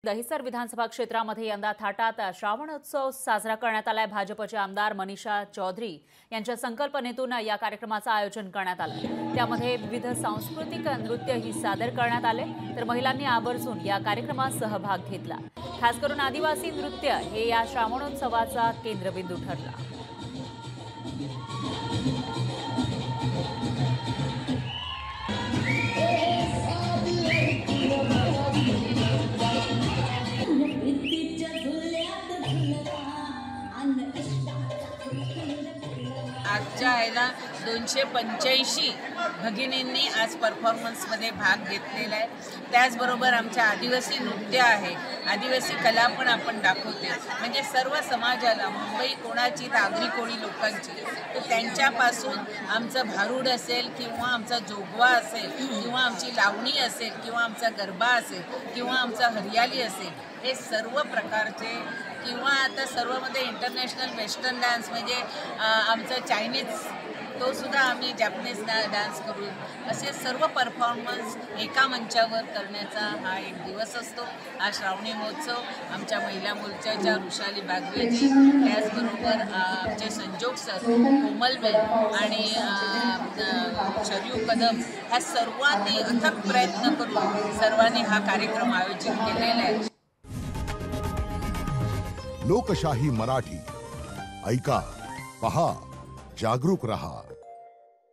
दहिसर विधानसभा क्षेत्रामध्ये यंदा थाटात श्रावणोत्सव साजरा करण्यात आलाय। भाजपचे आमदार मनीषा चौधरी यांच्या संकल्पनेतून या कार्यक्रमाचं आयोजन करण्यात आलं। त्यामध्ये विविध सांस्कृतिक नृत्यही सादर करण्यात आले, तर महिलांनी आवर्जून या कार्यक्रमात सहभाग घेतला। खास करून आदिवासी नृत्य हे या श्रावणोत्सवाचा केंद्रबिंदू ठरला। आजच्या ह्याला 285 भगिनींनी आज परफॉर्मन्समध्ये भाग घेतलेला आहे। त्याचबरोबर आमच्या आदिवासी नृत्य आहे, आदिवासी कला पण आपण दाखवते। म्हणजे सर्व समाजाला, मुंबई कोणाची तर आगरी कोळी लोकांची, तर त्यांच्यापासून आमचं भारूड असेल किंवा आमचा जोगवा असेल किंवा आमची लावणी असेल किंवा आमचा गरबा असेल किंवा आमचा हरियाली असेल, हे सर्व प्रकारचे किंवा आता सर्वमध्ये इंटरनॅशनल वेस्टर्न डान्स म्हणजे आमचं चायनीज तो सुद्धा आम्ही जॅपनीज डान्स करू, असे सर्व परफॉर्मन्स एका मंचावर करण्याचा हा एक दिवस असतो। हा श्रावणी महोत्सव आमच्या महिला मोर्चाच्या ऋषाली बागवेजी, त्याचबरोबर आमचे संजोग सर, कोमलबेन आणि शरयू कदम, ह्या सर्वांनी अथक प्रयत्न करून सर्वांनी हा कार्यक्रम आयोजित केलेला आहे। लोकशाही मराठी ऐका, पहा, जागरूक रहा।